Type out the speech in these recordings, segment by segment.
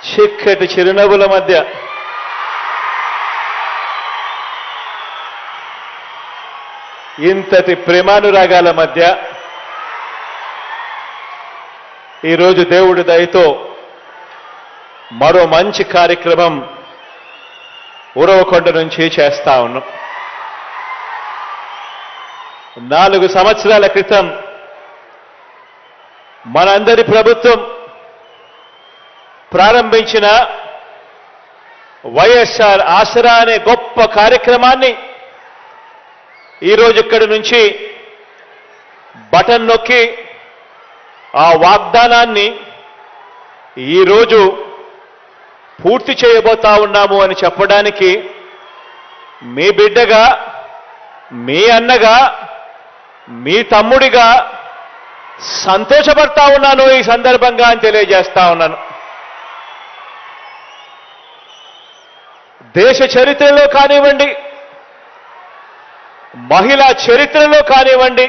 చిక్కటి చిరునవ్వుల మధ్య ఇంతటి ప్రేమానురాగాల మధ్య ఈరోజు దేవుడి దయతో మరో మంచి కార్యక్రమం ఉరవకొండ నుంచి చేస్తా ఉన్నాం. 4 సంవత్సరాల క్రితం మనందరి ప్రభుత్వం ప్రారంభించిన వైఎస్ఆర్ ఆసరా అనే గొప్ప కార్యక్రమాన్ని ఈరోజు ఇక్కడి నుంచి బటన్ నొక్కి ఆ వాగ్దానాన్ని ఈరోజు పూర్తి చేయబోతా ఉన్నాము అని చెప్పడానికి మీ బిడ్డగా, మీ అన్నగా, మీ తమ్ముడిగా సంతోషపడతా ఉన్నాను ఈ సందర్భంగా అని తెలియజేస్తా ఉన్నాను. దేశ చరిత్రలో కానివ్వండి, మహిళా చరిత్రలో కానివ్వండి,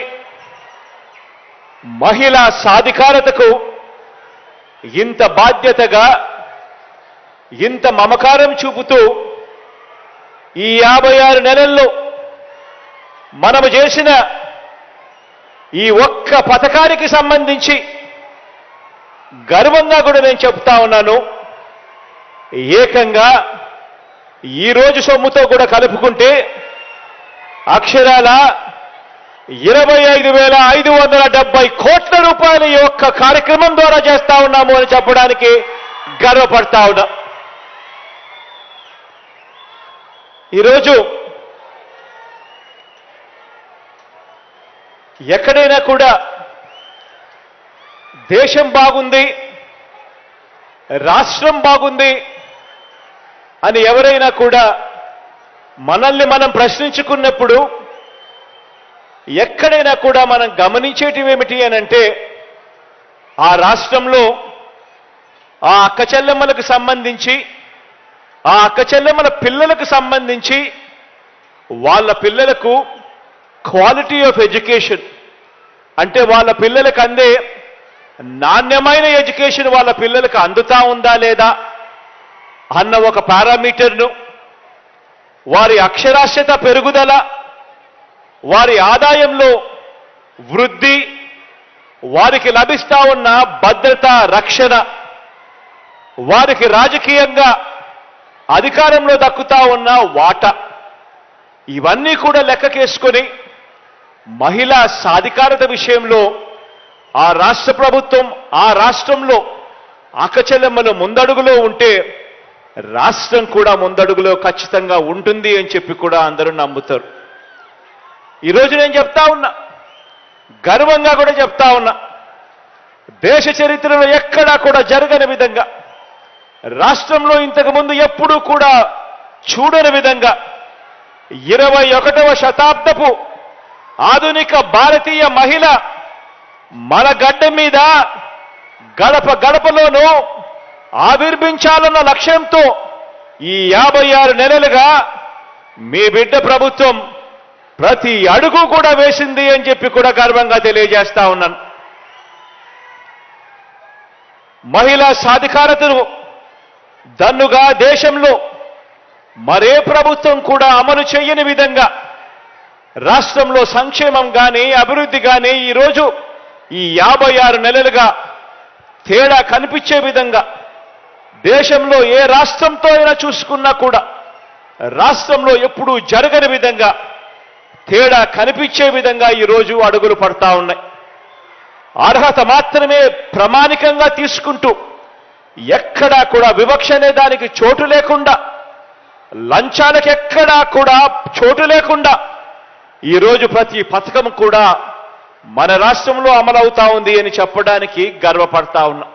మహిళా సాధికారతకు ఇంత బాధ్యతగా, ఇంత మమకారం చూపుతూ ఈ 56 నెలల్లో మనము చేసిన ఈ ఒక్క పథకానికి సంబంధించి గర్వంగా కూడా నేను చెప్తా ఉన్నాను. ఏకంగా ఈరోజు సొమ్ముతో కూడా కలుపుకుంటే అక్షరాల 25,570 కోట్ల రూపాయలు ఈ ఒక్క కార్యక్రమం ద్వారా చేస్తా ఉన్నాము అని చెప్పడానికి గర్వపడతా ఉన్నా. ఈరోజు ఎక్కడైనా కూడా దేశం బాగుంది, రాష్ట్రం బాగుంది అని ఎవరైనా కూడా మనల్ని మనం ప్రశ్నించుకున్నప్పుడు ఎక్కడైనా కూడా మనం గమనించేటివేమిటి అనంటే, ఆ రాష్ట్రంలో ఆ అక్క చెల్లెమ్మలకు సంబంధించి, ఆ అక్క చెల్లెమ్మల పిల్లలకు సంబంధించి వాళ్ళ పిల్లలకు క్వాలిటీ ఆఫ్ ఎడ్యుకేషన్ అంటే వాళ్ళ పిల్లలకు అందే నాణ్యమైన ఎడ్యుకేషన్ వాళ్ళ పిల్లలకు అందుతా ఉందా లేదా అన్న ఒక పారామీటర్ను, వారి అక్షరాస్యత పెరుగుదల, వారి ఆదాయంలో వృద్ధి, వారికి లభిస్తా ఉన్న భద్రత, రక్షణ, వారికి రాజకీయంగా అధికారంలో దక్కుతా ఉన్న వాటా, ఇవన్నీ కూడా లెక్కకేసుకొని మహిళా సాధికారత విషయంలో ఆ రాష్ట్ర ప్రభుత్వం, ఆ రాష్ట్రంలో అక్కచెల్లెమ్మలు ముందడుగులో ఉంటే రాష్ట్రం కూడా ముందడుగులో ఖచ్చితంగా ఉంటుంది అని చెప్పి కూడా అందరూ నమ్ముతారు. ఈరోజు నేను చెప్తా ఉన్నా, గర్వంగా కూడా చెప్తా ఉన్నా, దేశ చరిత్రలో ఎక్కడా కూడా జరగని విధంగా, రాష్ట్రంలో ఇంతకుముందు ఎప్పుడూ కూడా చూడని విధంగా 21వ శతాబ్దపు ఆధునిక భారతీయ మహిళ మన గడ్డ మీద గడప గడపలోనూ ఆవిర్భించాలన్న లక్ష్యంతో ఈ 56 నెలలుగా మీ బిడ్డ ప్రభుత్వం ప్రతి అడుగు కూడా వేసింది అని చెప్పి కూడా గర్వంగా తెలియజేస్తా ఉన్నాను. మహిళా సాధికారతను దన్నుగా దేశంలో మరే ప్రభుత్వం కూడా అమలు చేయని విధంగా రాష్ట్రంలో సంక్షేమం కానీ, అభివృద్ధి కానీ ఈరోజు ఈ 56 నెలలుగా తేడా కనిపించే విధంగా, దేశంలో ఏ రాష్ట్రంతో అయినా చూసుకున్నా కూడా రాష్ట్రంలో ఎప్పుడూ జరగని విధంగా తేడా కనిపించే విధంగా ఈరోజు అడుగులు పడతా ఉన్నాయి. అర్హత మాత్రమే ప్రామాణికంగా తీసుకుంటూ ఎక్కడా కూడా వివక్ష అనే దానికి చోటు లేకుండా, లంచాలకు ఎక్కడా కూడా చోటు లేకుండా ఈరోజు ప్రతి పథకం కూడా మన రాష్ట్రంలో అమలవుతా ఉంది అని చెప్పడానికి గర్వపడతా ఉన్నా.